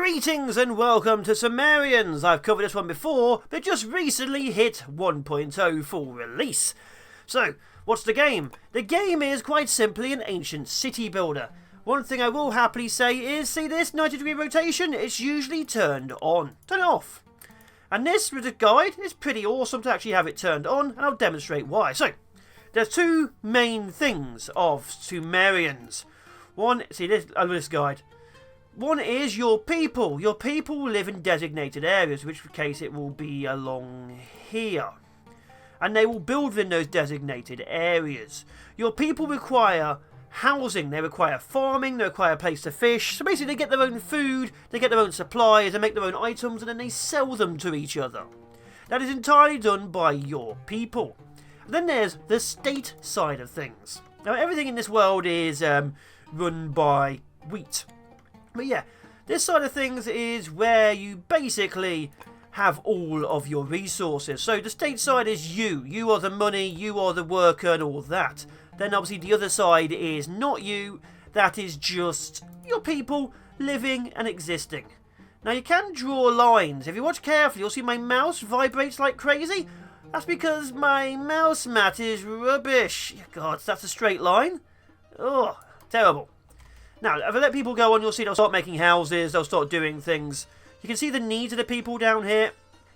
Greetings and welcome to Sumerians. I've covered this one before, but just recently hit 1.0 full release. So, what's the game? The game is quite simply an ancient city builder. One thing I will happily say is, see this 90-degree rotation? It's usually turned on. Turn it off. And this, with a guide, is pretty awesome to actually have it turned on, and I'll demonstrate why. So, there's two main things of Sumerians. One, see this, I love this guide. One is your people. Your people live in designated areas, in which case it will be along here. And they will build within those designated areas. Your people require housing, they require farming, they require a place to fish. So basically they get their own food, they get their own supplies, they make their own items, and then they sell them to each other. That is entirely done by your people. And then there's the state side of things. Now everything in this world is run by wheat. But yeah, this side of things is where you basically have all of your resources. So the state side is you. You are the money, you are the worker and all that. Then obviously the other side is not you. That is just your people living and existing. Now you can draw lines. If you watch carefully, you'll see my mouse vibrates like crazy. That's because my mouse mat is rubbish. God, that's a straight line. Oh, terrible. Now, if I let people go on, you'll see they'll start making houses, they'll start doing things. You can see the needs of the people down here.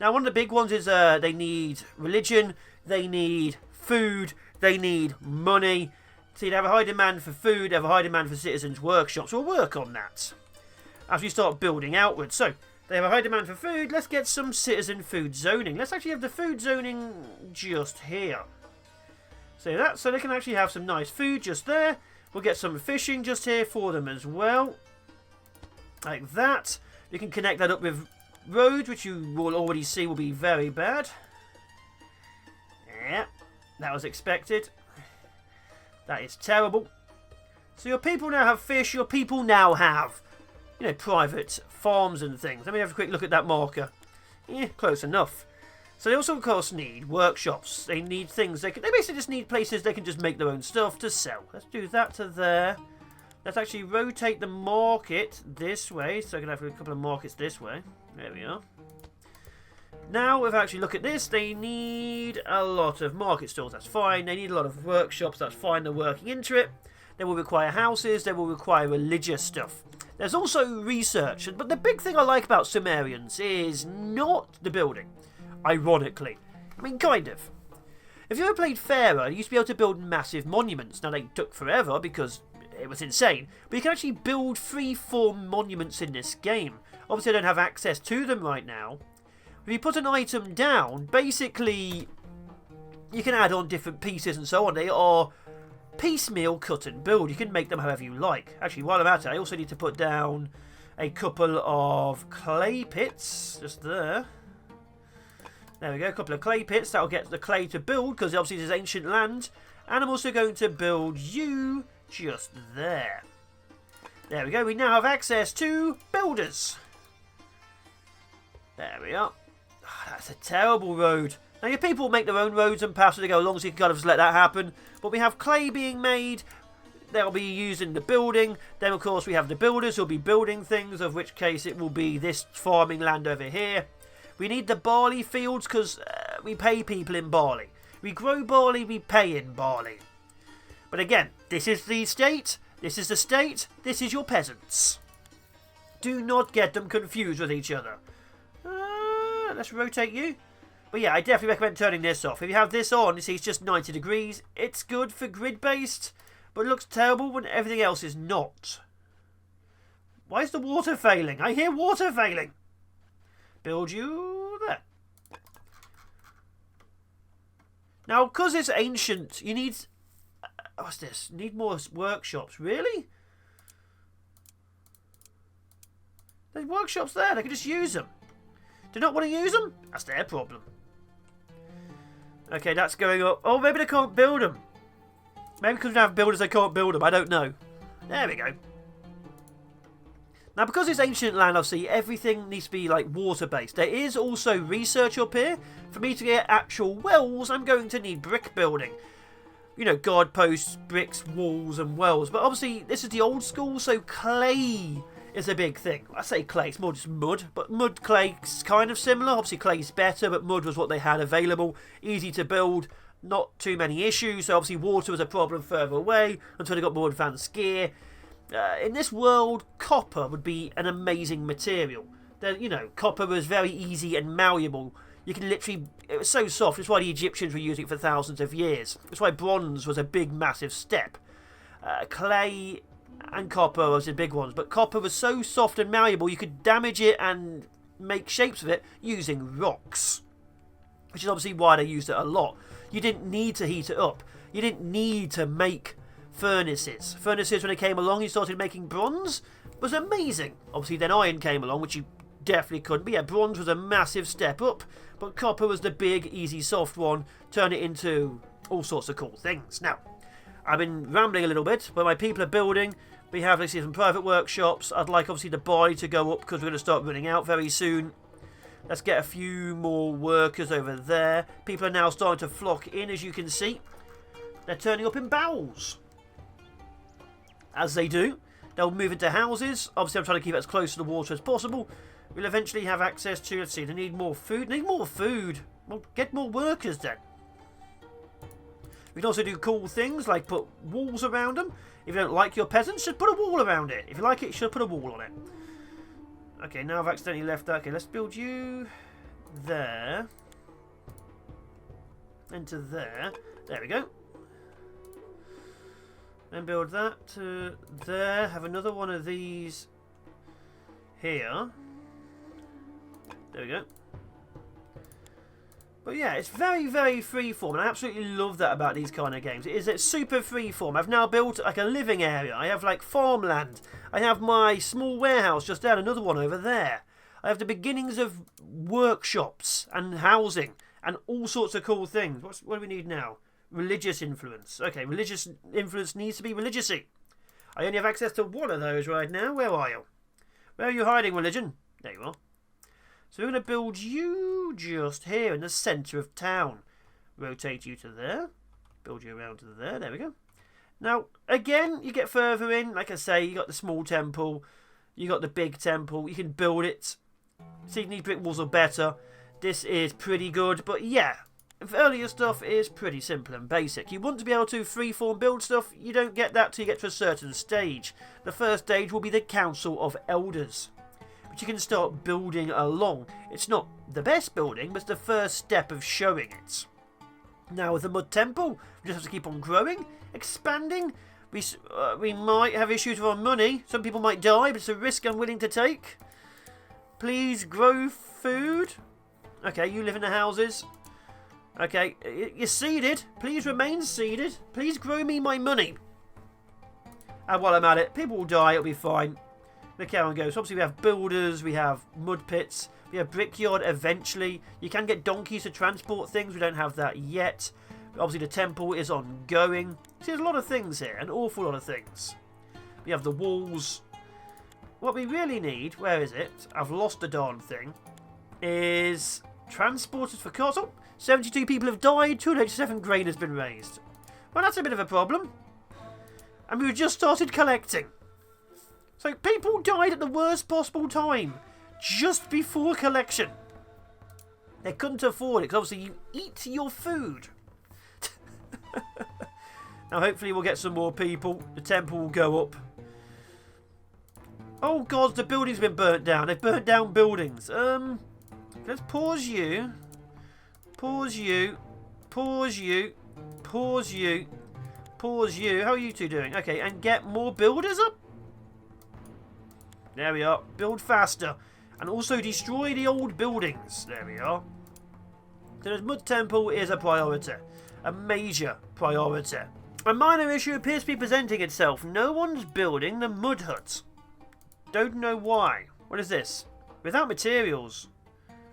Now, one of the big ones is they need religion, they need food, they need money. See, they have a high demand for food, they have a high demand for citizens' workshops. We'll work on that as we start building outwards. So, they have a high demand for food, let's get some citizen food zoning. Let's actually have the food zoning just here. So they can actually have some nice food just there. We'll get some fishing just here for them as well. Like that. You can connect that up with roads, which you will already see will be very bad. Yeah, that was expected. That is terrible. So your people now have fish. Your people now have, private farms and things. Let me have a quick look at that marker. Yeah, close enough. So they also, of course, need workshops. They need things. They basically just need places they can just make their own stuff to sell. Let's do that to there. Let's actually rotate the market this way. So I can have a couple of markets this way. There we are. Now, if I actually look at this, they need a lot of market stalls. That's fine. They need a lot of workshops. That's fine. They're working into it. They will require houses. They will require religious stuff. There's also research. But the big thing I like about Sumerians is not the building. Ironically. I mean, kind of. If you ever played Pharaoh, you used to be able to build massive monuments. Now, they took forever because it was insane. But you can actually build freeform monuments in this game. Obviously, I don't have access to them right now. If you put an item down, basically, you can add on different pieces and so on. They are piecemeal cut and build. You can make them however you like. Actually, while I'm at it, I also need to put down a couple of clay pits. Just there. There we go, a couple of clay pits. That'll get the clay to build, because obviously this is ancient land. And I'm also going to build you just there. There we go. We now have access to builders. There we are. Oh, that's a terrible road. Now, your people make their own roads and paths as they go along, so you can kind of just let that happen. But we have clay being made. They'll be used in the building. Then, of course, we have the builders who'll be building things, of which case it will be this farming land over here. We need the barley fields because we pay people in barley. We grow barley, we pay in barley. But again, this is the state, this is the state, this is your peasants. Do not get them confused with each other. Let's rotate you. But yeah, I definitely recommend turning this off. If you have this on, you see it's just 90 degrees. It's good for grid-based, but it looks terrible when everything else is not. Why is the water failing? I hear water failing. Build you there. Now, because it's ancient, you need... what's this? Need more workshops. Really? There's workshops there. They can just use them. Do not want to use them? That's their problem. Okay, that's going up. Oh, maybe they can't build them. Maybe because we don't have builders, they can't build them. I don't know. There we go. Now, because it's ancient land, obviously, everything needs to be, like, water-based. There is also research up here. For me to get actual wells, I'm going to need brick building. Guard posts, bricks, walls, and wells. But obviously, this is the old school, so clay is a big thing. I say clay, it's more just mud, but mud clay's kind of similar. Obviously clay's better, but mud was what they had available. Easy to build, not too many issues. So obviously water was a problem further away until they got more advanced gear. In this world, copper would be an amazing material. You know, copper was very easy and malleable. You can literally... It was so soft. That's why the Egyptians were using it for thousands of years. That's why bronze was a big, massive step. Clay and copper was the big ones. But copper was so soft and malleable, you could damage it and make shapes of it using rocks. Which is obviously why they used it a lot. You didn't need to heat it up. You didn't need to make furnaces. Furnaces, when they came along, you started making bronze. Was amazing. Obviously, then iron came along, which you definitely couldn't. But yeah, bronze was a massive step up. But copper was the big, easy, soft one. Turn it into all sorts of cool things. Now, I've been rambling a little bit, but my people are building. We have, let's see, some private workshops. I'd like, obviously, the buy to go up because we're going to start running out very soon. Let's get a few more workers over there. People are now starting to flock in, as you can see. They're turning up in barrels. As they do. They'll move into houses. Obviously, I'm trying to keep it as close to the water as possible. We'll eventually have access to, let's see, they need more food. Need more food. Well, get more workers then. We can also do cool things like put walls around them. If you don't like your peasants, just put a wall around it. If you like it, you should put a wall on it. Okay, now I've accidentally left that. Okay, let's build you there. Into there. There we go. Then build that to there. Have another one of these here. There we go. But yeah, it's very, very freeform, and I absolutely love that about these kind of games. It's super freeform. I've now built like a living area. I have like farmland. I have my small warehouse just down, another one over there. I have the beginnings of workshops and housing and all sorts of cool things. What do we need now? Religious influence. Okay, religious influence needs to be religious-y. I only have access to one of those right now. Where are you? Where are you hiding, religion? There you are. So we're going to build you just here in the centre of town. Rotate you to there. Build you around to there. There we go. Now, again, you get further in. Like I say, you got the small temple. You got the big temple. You can build it. Sydney brick walls are better. This is pretty good. But yeah, earlier stuff is pretty simple and basic. You want to be able to freeform build stuff. You don't get that till you get to a certain stage. The first stage will be the Council of Elders, but you can start building along. It's not the best building, but it's the first step of showing it. Now with the Mud Temple, we just have to keep on growing, expanding. We might have issues with our money. Some people might die, but it's a risk I'm willing to take. Please grow food. Okay, you live in the houses. Okay, you're seeded. Please remain seeded. Please grow me my money. And while I'm at it, people will die, it'll be fine. Look how it goes. Obviously we have builders, we have mud pits, we have brickyard eventually. You can get donkeys to transport things, we don't have that yet. But obviously the temple is ongoing. See, there's a lot of things here, an awful lot of things. We have the walls. What we really need, where is it? I've lost the darn thing. Is transporters for cars. Oh, 72 people have died, 287 grain has been raised. Well, that's a bit of a problem. And we've just started collecting. So people died at the worst possible time, just before collection. They couldn't afford it, because obviously you eat your food. Now hopefully we'll get some more people. The temple will go up. Oh god, the building's been burnt down. They've burnt down buildings. Let's pause you. Pause you. Pause you. Pause you. Pause you. How are you two doing? Okay, and get more builders up. There we are. Build faster. And also destroy the old buildings. There we are. So the Mud Temple is a priority. A major priority. A minor issue appears to be presenting itself. No one's building the mud hut. Don't know why. What is this? Without materials.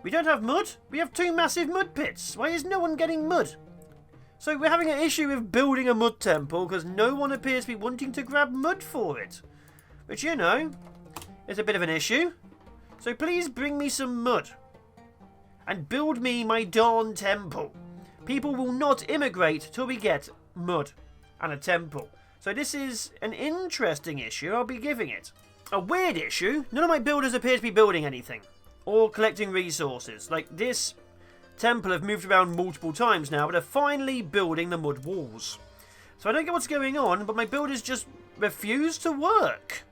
We don't have mud. We have 2 massive mud pits. Why is no one getting mud? So we're having an issue with building a mud temple because no one appears to be wanting to grab mud for it. Which, you know, is a bit of an issue. So please bring me some mud. And build me my darn temple. People will not immigrate till we get mud and a temple. So this is an interesting issue. I'll be giving it. A weird issue. None of my builders appear to be building anything. Or collecting resources. Like, this temple have moved around multiple times now, but are finally building the mud walls. So I don't get what's going on, but my builders just refuse to work.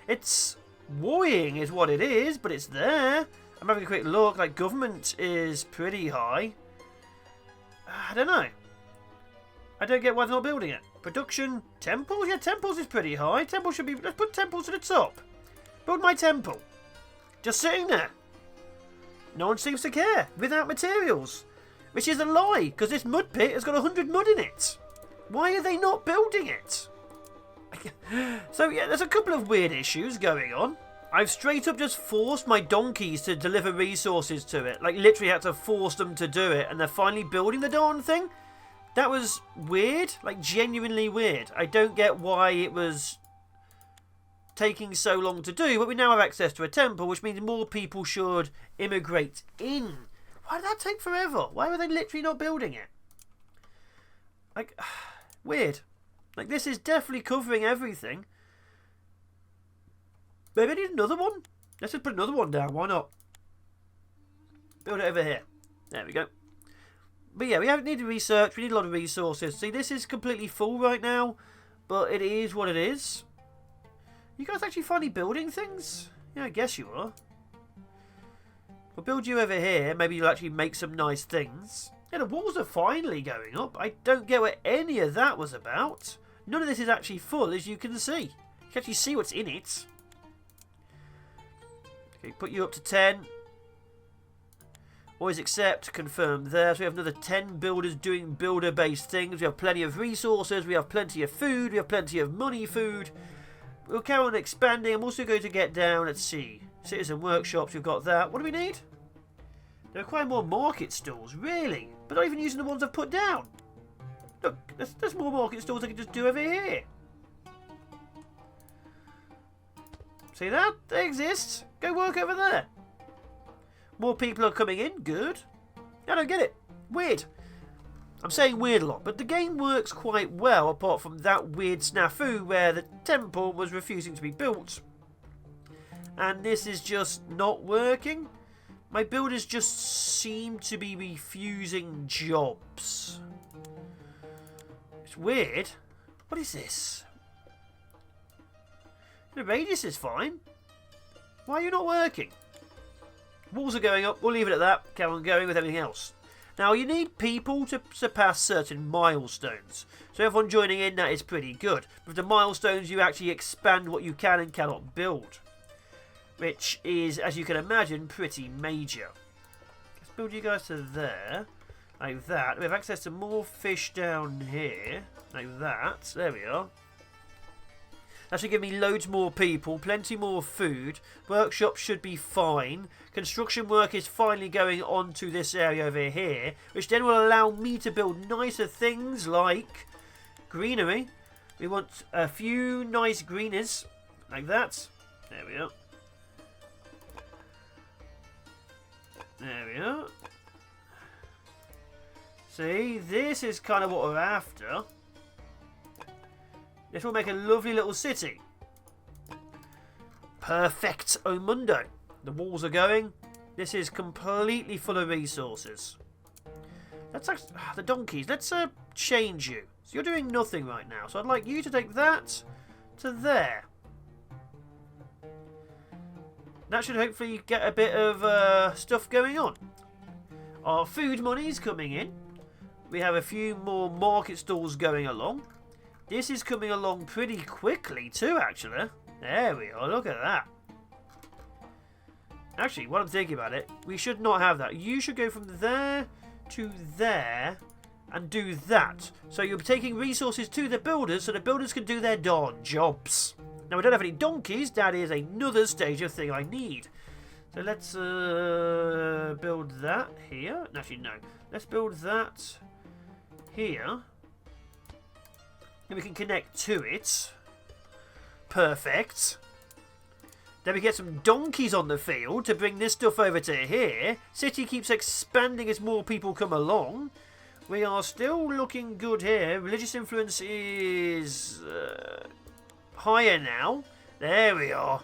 It's worrying is what it is, but it's there. I'm having a quick look. Like, government is pretty high. I don't know. I don't get why they're not building it. Production, temples? Yeah, temples is pretty high. Temples should be... Let's put temples to the top. Build my temple. Just sitting there. No one seems to care. Without materials. Which is a lie, because this mud pit has got 100 mud in it. Why are they not building it? So, yeah, there's a couple of weird issues going on. I've straight up just forced my donkeys to deliver resources to it. Like, literally had to force them to do it, and they're finally building the darn thing. That was weird. Like, genuinely weird. I don't get why it was taking so long to do, but we now have access to a temple, which means more people should immigrate in. Why did that take forever? Why were they literally not building it? Like, weird. Like, this is definitely covering everything. Maybe I need another one? Let's just put another one down. Why not? Build it over here. There we go. But yeah, we need research. We need a lot of resources. See, this is completely full right now. But it is what it is. You guys actually finally building things? Yeah, I guess you are. We'll build you over here. Maybe you'll actually make some nice things. Yeah, the walls are finally going up. I don't get what any of that was about. None of this is actually full, as you can see. You can actually see what's in it. Okay, put you up to 10. Always accept, confirm there. So we have another 10 builders doing builder-based things. We have plenty of resources. We have plenty of food. We have plenty of money food. We'll carry on expanding. I'm also going to get down, let's see. Citizen workshops, we've got that. What do we need? They require more market stalls, really? But not even using the ones I've put down. Look, there's more market stalls I can just do over here. See that? They exist. Go work over there. More people are coming in. Good. I don't get it. Weird. I'm saying weird a lot, but the game works quite well apart from that weird snafu where the temple was refusing to be built. And this is just not working. My builders just seem to be refusing jobs. It's weird. What is this? The radius is fine. Why are you not working? Walls are going up. We'll leave it at that. Carry on going with everything else. Now, you need people to surpass certain milestones. So everyone joining in, that is pretty good. With the milestones, you actually expand what you can and cannot build. Which is, as you can imagine, pretty major. Let's build you guys to there. Like that. We have access to more fish down here. Like that. There we are. That should give me loads more people, plenty more food. Workshops should be fine. Construction work is finally going on to this area over here, which then will allow me to build nicer things like greenery. We want a few nice greeners, like that. There we are. There we are. See, this is kind of what we're after. This will make a lovely little city. Perfect Mundo. The walls are going. This is completely full of resources. Let's actually, the donkeys. Let's change you. So you're doing nothing right now. So I'd like you to take that to there. That should hopefully get a bit of stuff going on. Our food money's coming in. We have a few more market stalls going along. This is coming along pretty quickly too, actually. There we are, look at that. Actually, while I'm thinking about it, we should not have that. You should go from there to there and do that. So you're taking resources to the builders so the builders can do their darn jobs. Now, we don't have any donkeys. That is another stage of thing I need. So let's build that here. Actually, no. Let's build that here. And we can connect to it. Perfect. Then we get some donkeys on the field to bring this stuff over to here. City keeps expanding as more people come along. We are still looking good here. Religious influence is higher now. There we are.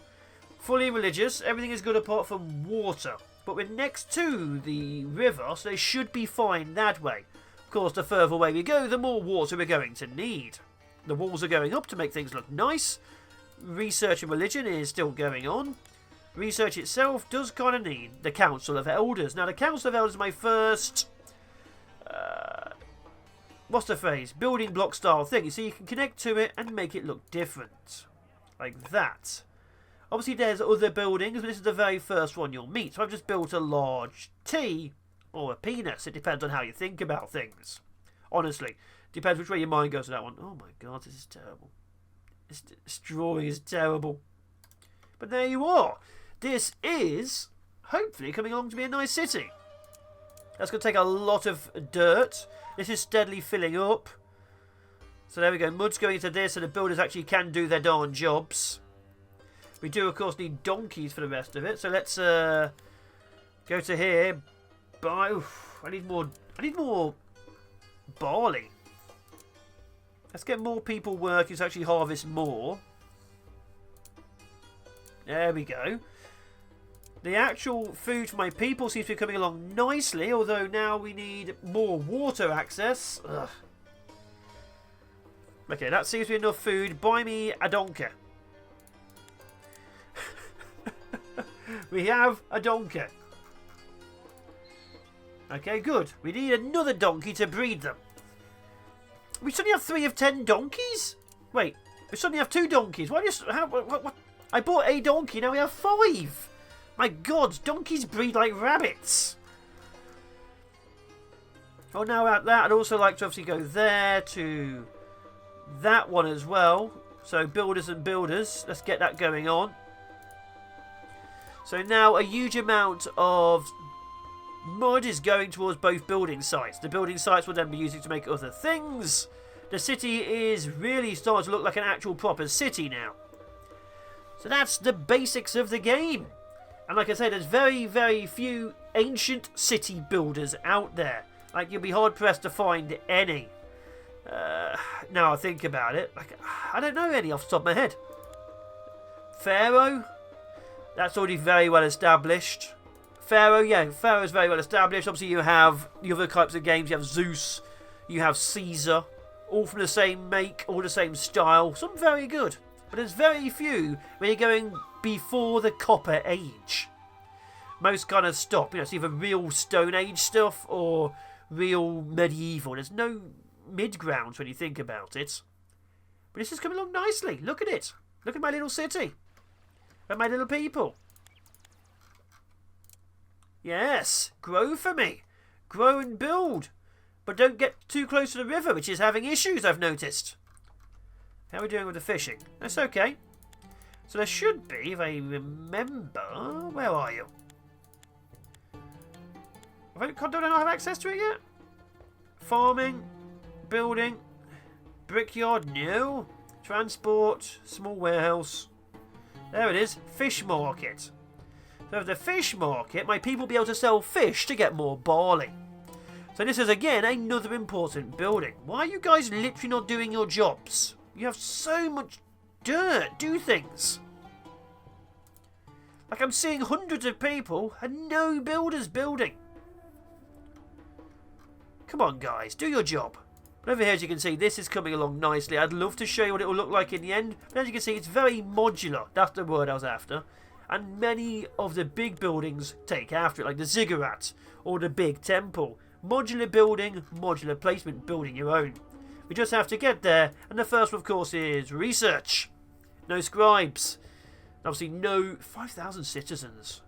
Fully religious. Everything is good apart from water. But we're next to the river, so they should be fine that way. Of course, the further away we go, the more water we're going to need. The walls are going up to make things look nice. Research in religion is still going on. Research itself does kind of need the Council of Elders. Now, the Council of Elders is my first... what's the phrase? Building block style thing. You see, you can connect to it and make it look different. Like that. Obviously, there's other buildings, but this is the very first one you'll meet. So I've just built a large T or a penis. It depends on how you think about things. Honestly. Depends which way your mind goes to that one. Oh my god, this is terrible. This drawing is terrible. But there you are. This is, hopefully, coming along to be a nice city. That's going to take a lot of dirt. This is steadily filling up. So there we go. Mud's going into this, so the builders actually can do their darn jobs. We do, of course, need donkeys for the rest of it. So let's go to here. I need more barley. Let's get more people working to actually harvest more. There we go. The actual food for my people seems to be coming along nicely, although now we need more water access. Ugh. Okay, that seems to be enough food. Buy me a donkey. We have a donkey. Okay, good. We need another donkey to breed them. We suddenly have 3 of 10 donkeys? Wait, we suddenly have 2 donkeys. Why just... what? I bought a donkey, now we have 5. My god, donkeys breed like rabbits. Oh, now at that, I'd also like to obviously go there to that one as well. So builders and builders, let's get that going on. So now a huge amount of mud is going towards both building sites. The building sites will then be used to make other things. The city is really starting to look like an actual proper city now. So that's the basics of the game. And like I said, there's very, very few ancient city builders out there. Like, you'll be hard-pressed to find any. Now I think about it, like, I don't know any off the top of my head. Pharaoh? That's already very well established. Pharaoh, yeah, Pharaoh's very well established. Obviously, you have the other types of games. You have Zeus, you have Caesar, all from the same make, all the same style. Some very good, but there's very few when you're going before the Copper Age. Most kind of stop. You know, it's either real Stone Age stuff or real medieval. There's no mid-grounds when you think about it. But this is coming along nicely. Look at it. Look at my little city. And my little people. Yes, grow for me. Grow and build. But don't get too close to the river, which is having issues, I've noticed. How are we doing with the fishing? That's okay. So there should be, if I remember... Where are you? Don't I not have access to it yet? Farming. Building. Brickyard, no. Transport. Small warehouse. There it is. Fish market. So with the fish market, my people will be able to sell fish to get more barley. So this is again another important building. Why are you guys literally not doing your jobs? You have so much dirt. Do things. Like, I'm seeing hundreds of people and no builders building. Come on, guys. Do your job. But over here, as you can see, this is coming along nicely. I'd love to show you what it will look like in the end. But as you can see, it's very modular. That's the word I was after. And many of the big buildings take after it, like the ziggurat or the big temple. Modular building, modular placement, building your own. We just have to get there. And the first one, of course, is research. No scribes. Obviously, no 5,000 citizens.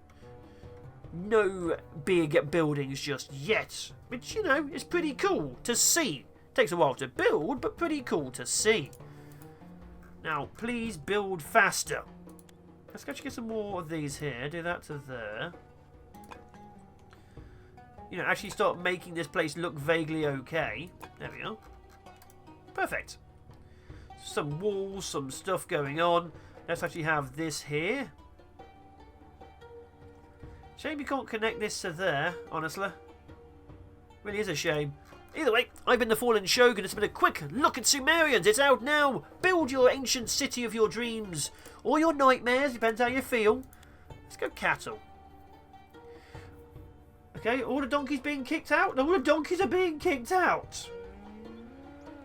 No big buildings just yet. Which, you know, is pretty cool to see. Takes a while to build, but pretty cool to see. Now, please build faster. Let's actually get some more of these here. Do that to there. You know, actually start making this place look vaguely okay. There we are. Perfect. Some walls, some stuff going on. Let's actually have this here. Shame you can't connect this to there, honestly. Really is a shame. Either way, I've been the Fallen Shogun. It's been a quick look at Sumerians. It's out now. Build your ancient city of your dreams. Or your nightmares, depends how you feel. Let's go cattle. Okay, all the donkeys being kicked out? All the donkeys are being kicked out.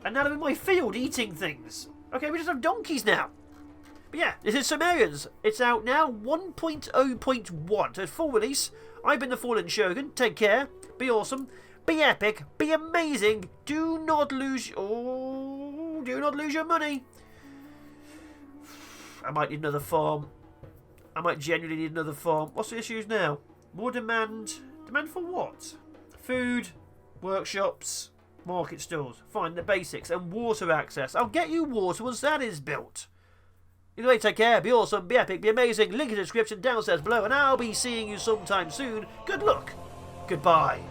And now they're in my field eating things. Okay, we just have donkeys now. But yeah, this is Sumerians. It's out now, 1.0.1. So it's full release. I've been the Fallen Shogun. Take care. Be awesome. Be epic. Be amazing. Do not lose... Oh, do not lose your money. I might need another farm. I might genuinely need another farm. What's the issues now? More demand. Demand for what? Food, workshops, market stalls. Fine, the basics. And water access. I'll get you water once that is built. Either way, take care, be awesome, be epic, be amazing. Link in the description downstairs below, and I'll be seeing you sometime soon. Good luck. Goodbye.